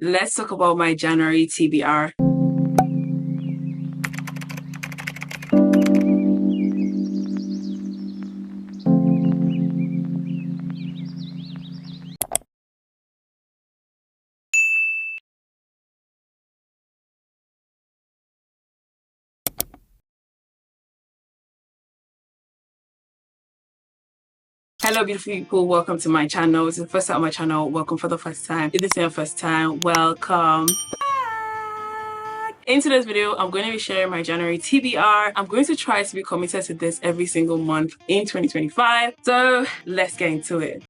let's talk about my January TBR. Hello beautiful people, welcome to my channel. If it's the first time on my channel, welcome for the first time. If this is your first time, welcome back. In today's video, I'm going to be sharing my January TBR. I'm going to try to be committed to this every single month in 2025. So let's get into it.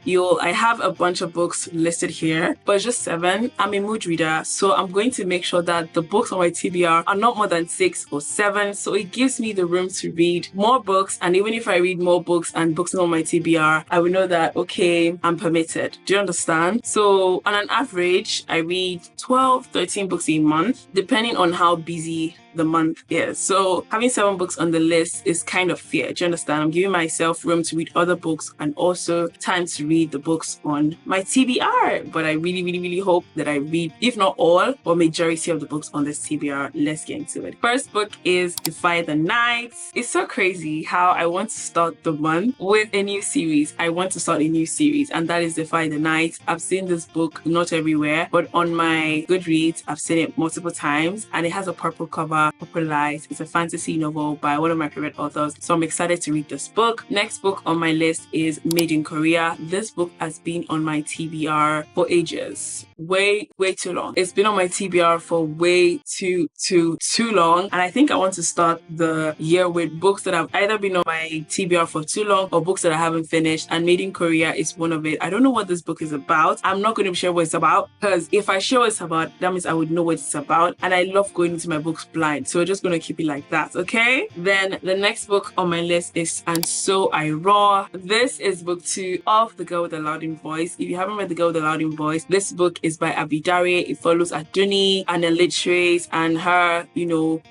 I have a bunch of books listed here, but it's just 7. I'm a mood reader, so I'm going to make sure that the books on my TBR are not more than 6 or 7, so it gives me the room to read more books. And even if I read more books and books on my TBR, I will know that, okay, I'm permitted. Do you understand? So on an average, I read 12, 13 books a month, depending on how busy the month is. So having 7 books on the list is kind of fair. Do you understand? I'm giving myself room to read other books and also time to read the books on my TBR. But I really hope that I read, if not all or majority of the books on this TBR. Let's get into it. First book is Defy the Night. It's so crazy how I want to start the month with a new series. I want to start a new series, and that is Defy the Night. I've seen this book not everywhere, but on my Goodreads, I've seen it multiple times, and it has a purple cover. Popularized. It's a fantasy novel by one of my favorite authors, so I'm excited to read this book. Next book on my list is Made in Korea. This book has been on my TBR for ages. Way too long. It's been on my TBR for way too long, and I think I want to start the year with books that have either been on my TBR for too long or books that I haven't finished, and Made in Korea is one of it. I don't know what this book is about. I'm not going to share what it's about, because if I share what it's about, that means I would know what it's about, and I love going into my books blind. So we're just going to keep it like that, okay? Then the next book on my list is And So I Roar. This is book 2 of The Girl with the Loud Voice. If you haven't read The Girl with the Loud Voice, this book is by Abidare. It follows Aduni, an illiterate, and her,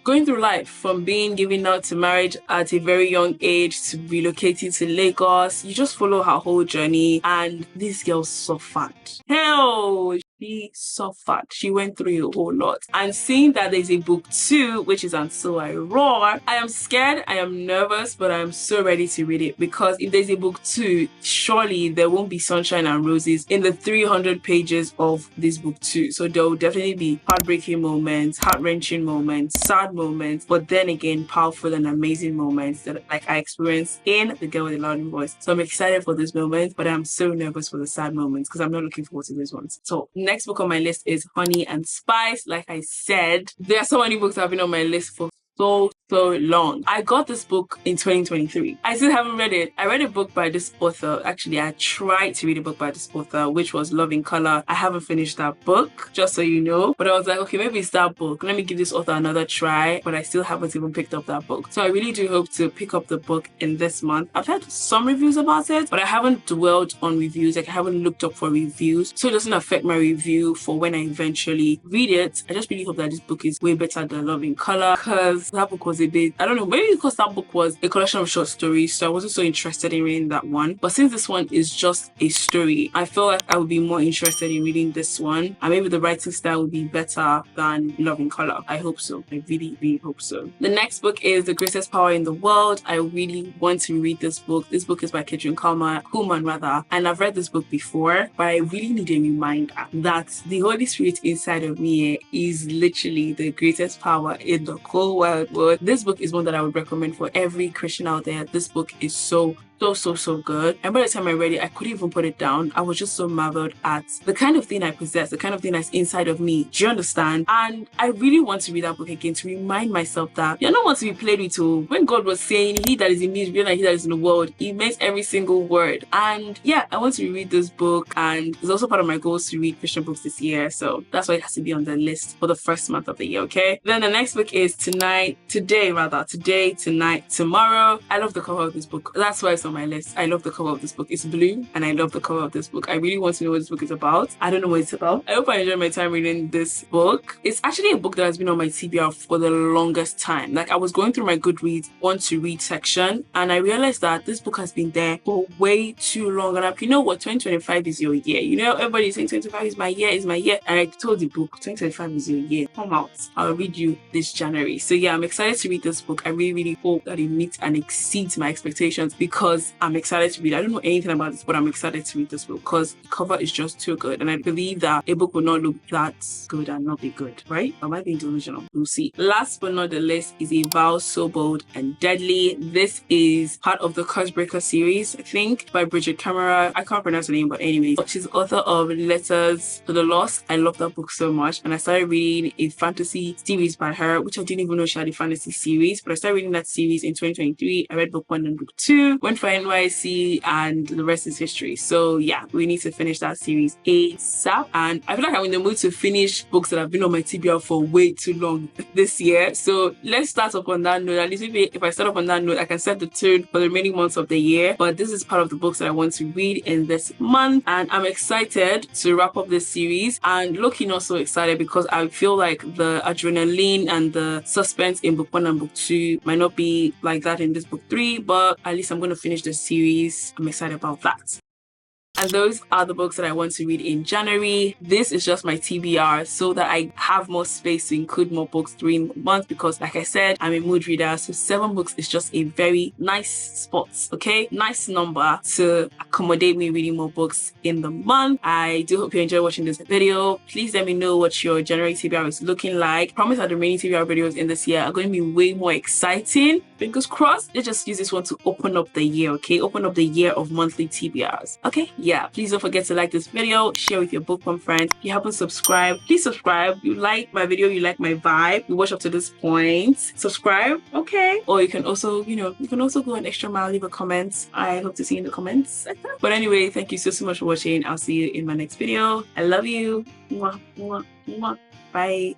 going through life from being given out to marriage at a very young age to relocating to Lagos. You just follow her whole journey, and this girl suffered. Hell! She suffered. She went through a whole lot. And seeing that there's a book 2, which is And So I Roar, I am scared, I am nervous, but I am so ready to read it, because if there's a book 2, surely there won't be sunshine and roses in the 300 pages of this book 2. So there will definitely be heartbreaking moments, heart-wrenching moments, sad moments, but then again, powerful and amazing moments that like I experienced in The Girl with the Loud Voice. So I'm excited for this moment, but I'm so nervous for the sad moments because I'm not looking forward to these ones. So next book on my list is Honey and Spice. Like I said, there are so many books that have been on my list for so long. I got this book in 2023. I still haven't read it. I read a book by this author. Actually, I tried to read a book by this author, which was Love in Color. I haven't finished that book, just so you know. But I was like, okay, maybe it's that book. Let me give this author another try. But I still haven't even picked up that book. So I really do hope to pick up the book in this month. I've heard some reviews about it, but I haven't dwelled on reviews. Like I haven't looked up for reviews. So it doesn't affect my review for when I eventually read it. I just really hope that this book is way better than Love in Color, because that book was a bit, I don't know, maybe because that book was a collection of short stories, so I wasn't so interested in reading that one. But since this one is just a story, I feel like I would be more interested in reading this one, and maybe the writing style would be better than Love in Color. I hope so. I really hope so. The next book is The Greatest Power in the World. I really want to read this book. This book is by Katherine Kuhlman, and I've read this book before, but I really need a reminder that the Holy Spirit inside of me is literally the greatest power in the whole wide world. This book is one that I would recommend for every Christian out there. This book is so good. And by the time I read it, I couldn't even put it down. I was just so marveled at the kind of thing I possess, the kind of thing that's inside of me. Do you understand? And I really want to read that book again to remind myself that you're not want to be played with. When God was saying, he that is in me is greater than he that is in the world, he meant every single word. And yeah, I want to reread this book, and it's also part of my goals to read Christian books this year. So that's why it has to be on the list for the first month of the year, okay? Then the next book is Today, Tonight, Tomorrow. I love the cover of this book. That's why it's on on my list. I love the cover of this book. It's blue and I love the cover of this book. I really want to know what this book is about. I don't know what it's about. I hope I enjoyed my time reading this book. It's actually a book that has been on my TBR for the longest time. Like, I was going through my Goodreads want to read section and I realized that this book has been there for way too long. And you know what, 2025 is your year. You know, everybody's saying 2025 is my year, And I told the book 2025 is your year. Come out. I'll read you this January. So yeah, I'm excited to read this book. I really, really hope that it meets and exceeds my expectations because I'm excited to read. I don't know anything about this, but I'm excited to read this book because the cover is just too good. And I believe that a book will not look that good and not be good, right? Am I being delusional? We'll see. Last but not the least is A Vow So Bold and Deadly. This is part of the Cursebreaker series, I think, by Bridget Camera. I can't pronounce her name, but anyways, she's author of Letters to the Lost. I love that book so much. And I started reading a fantasy series by her, which I didn't even know she had a fantasy series, but I started reading that series in 2023. I read book 1 and book 2, went for NYC, and the rest is history. So yeah, we need to finish that series ASAP. And I feel like I'm in the mood to finish books that have been on my TBR for way too long this year. So let's start up on that note. At least maybe if I start up on that note, I can set the tone for the remaining months of the year. But this is part of the books that I want to read in this month. And I'm excited to wrap up this series. And looking also excited because I feel like the adrenaline and the suspense in book 1 and book 2 might not be like that in this book 3, but at least I'm going to finish the series. I'm excited about that. And those are the books that I want to read in January. This is just my TBR so that I have more space to include more books during the month because, like I said, I'm a mood reader. So 7 books is just a very nice spot, okay? Nice number to accommodate me reading more books in the month. I do hope you enjoy watching this video. Please let me know what your January TBR is looking like. I promise that the remaining TBR videos in this year are going to be way more exciting. Fingers crossed. Let's just use this one to open up the year, okay? Open up the year of monthly TBRs, okay? Yeah, please don't forget to like this video, share with your book club friends. If you haven't subscribed, please subscribe. You like my video, you like my vibe, you watch up to this point, subscribe, okay? Or you can also, you can also go an extra mile, leave a comment. I hope to see you in the comments. But anyway, thank you so much for watching. I'll see you in my next video. I love you. Mwah, mwah, mwah. Bye.